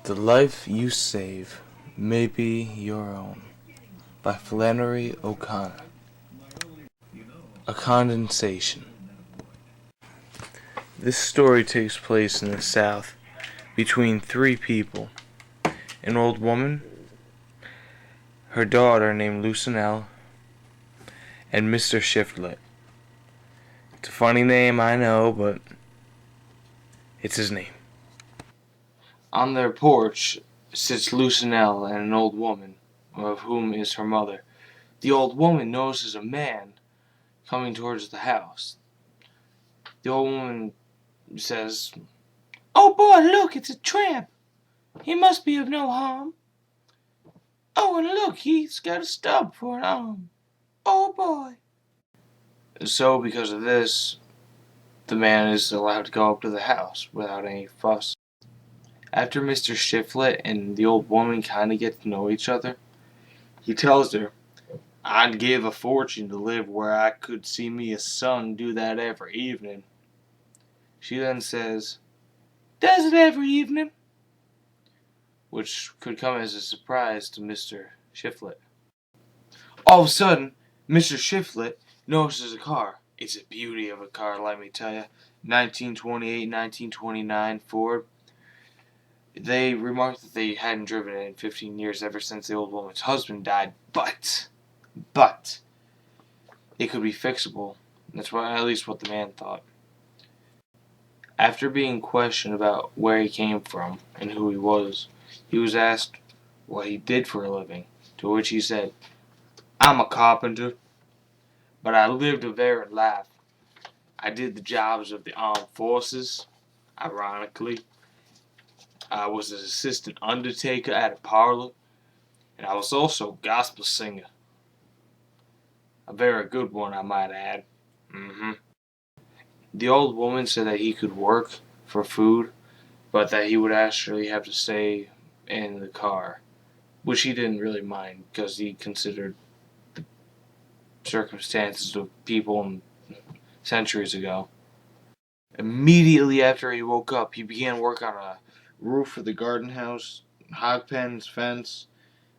The Life You Save May Be Your Own by Flannery O'Connor. A Condensation. This story takes place in the South between three people: an old woman, her daughter named Lucinelle, and Mr. Shiftlet. It's a funny name, I know, but it's his name. On their porch sits Lucinelle and an old woman, of whom is her mother. The old woman notices a man coming towards the house. The old woman says, "Oh boy, look, it's a tramp. He must be of no harm. Oh, and look, he's got a stub for an arm. Oh boy." So, because of this, the man is allowed to go up to the house without any fuss. After Mr. Shiflet and the old woman kind of get to know each other, he tells her, "I'd give a fortune to live where I could see me a son do that every evening." She then says, "Does it every evening?" Which could come as a surprise to Mr. Shiflet. All of a sudden, Mr. Shiflet notices a car. It's a beauty of a car, let me tell you. 1928, 1929 Ford. They remarked that they hadn't driven it in 15 years ever since the old woman's husband died, but it could be fixable. That's at least what the man thought. After being questioned about where he came from and who he was asked what he did for a living, to which he said, "I'm a carpenter, but I lived a varied life. I did the jobs of the armed forces, ironically. I was an assistant undertaker at a parlor, and I was also a gospel singer. A very good one, I might add." The old woman said that he could work for food, but that he would actually have to stay in the car, which he didn't really mind because he considered the circumstances of people centuries ago. Immediately after he woke up, he began work on a roof of the garden house, hog pens, fence,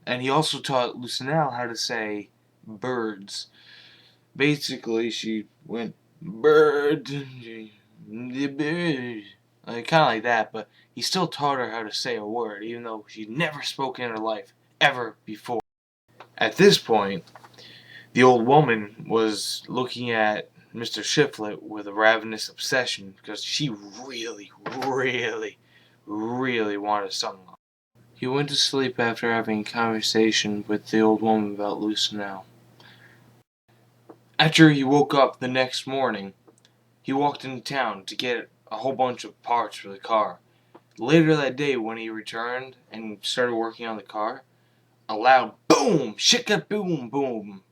and he also taught Lucinelle how to say birds. Basically, she went, "Bird, the bird," like, kind of like that, but he still taught her how to say a word, even though she'd never spoken in her life, ever before. At this point, the old woman was looking at Mr. Shiflet with a ravenous obsession because she really, really, really wanted son. He went to sleep after having a conversation with the old woman about Lucinelle. After he woke up the next morning, he walked into town to get a whole bunch of parts for the car. Later that day, when he returned and started working on the car, a loud boom, shika boom, boom,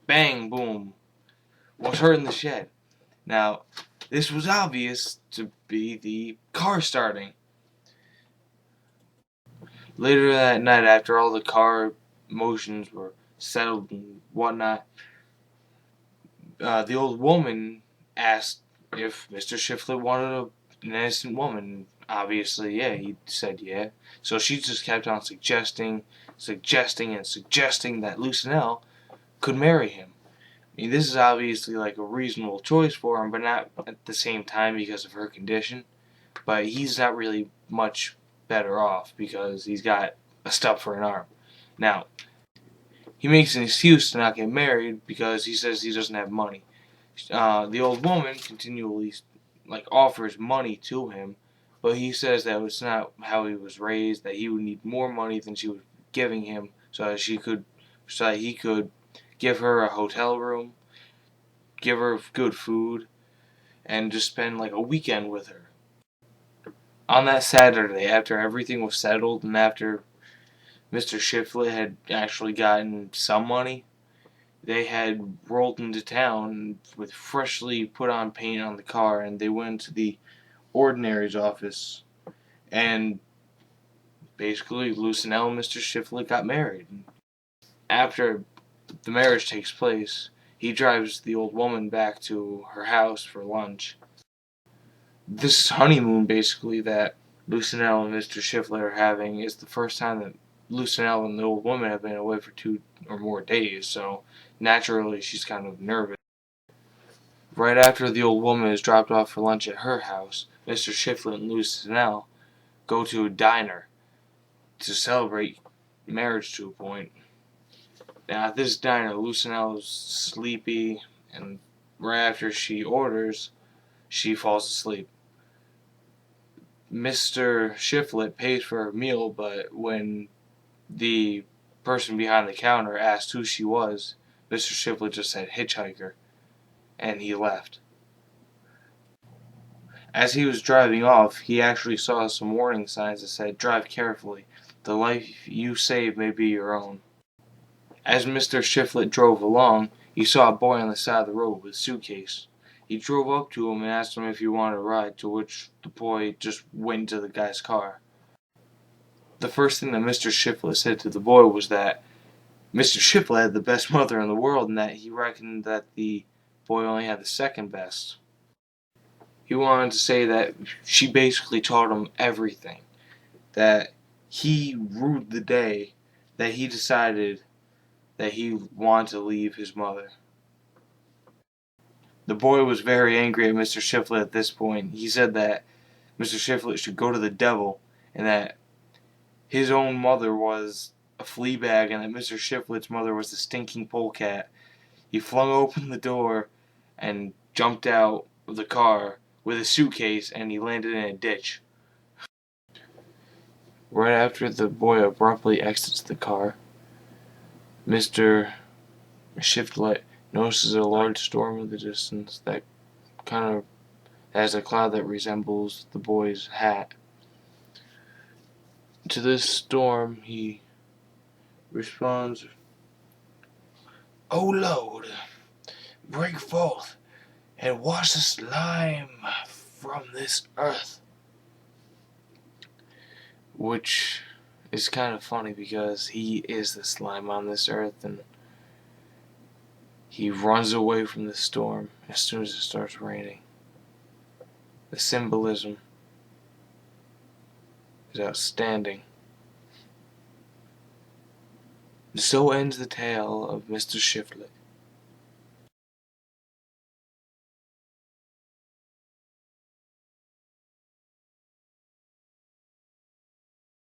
bang, boom was heard in the shed. Now, this was obvious to be the car starting. Later that night, after all the car motions were settled and whatnot, the old woman asked if Mr. Shiflet wanted an innocent woman. Obviously, yeah, he said yeah. So she just kept on suggesting that Lucinelle could marry him. I mean, this is obviously like a reasonable choice for him, but not at the same time because of her condition. But he's not really much better off because he's got a stub for an arm. Now, he makes an excuse to not get married because he says he doesn't have money. The old woman continually offers money to him, but he says that it's not how he was raised. That he would need more money than she was giving him, so that he could give her a hotel room, give her good food, and just spend like a weekend with her. On that Saturday, after everything was settled and after Mr. Shiflett had actually gotten some money, they had rolled into town with freshly put on paint on the car, and they went to the Ordinary's office, and basically Lucinelle and Mr. Shiflett got married. After the marriage takes place, he drives the old woman back to her house for lunch. This honeymoon, basically, that Lucille and Mr. Shiflett are having is the first time that Lucille and the old woman have been away for 2 or more days, so naturally she's kind of nervous. Right after the old woman is dropped off for lunch at her house, Mr. Shiflett and Lucille go to a diner to celebrate marriage to a point. Now, at this diner, Lucille is sleepy, and right after she orders, she falls asleep. Mr. Shiflett pays for her meal, but when the person behind the counter asked who she was, Mr. Shiflett just said hitchhiker, and he left. As he was driving off, he actually saw some warning signs that said, "Drive carefully. The life you save may be your own." As Mr. Shiflett drove along, he saw a boy on the side of the road with a suitcase. He drove up to him and asked him if he wanted a ride, to which the boy just went into the guy's car. The first thing that Mr. Shiflett said to the boy was that Mr. Shiflett had the best mother in the world and that he reckoned that the boy only had the second best. He wanted to say that she basically taught him everything. That he ruled the day that he decided that he wanted to leave his mother. The boy was very angry at Mr. Shiflett at this point. He said that Mr. Shiflett should go to the devil and that his own mother was a flea bag and that Mr. Shiflett's mother was a stinking polecat. He flung open the door and jumped out of the car with a suitcase and he landed in a ditch. Right after the boy abruptly exits the car, Mr. Shiflett notices a large storm in the distance that kind of has a cloud that resembles the boy's hat. To this storm, he responds, "O Lord, break forth and wash the slime from this earth." Which is kind of funny because he is the slime on this earth and he runs away from the storm as soon as it starts raining. The symbolism is outstanding. So ends the tale of Mr. Shiflett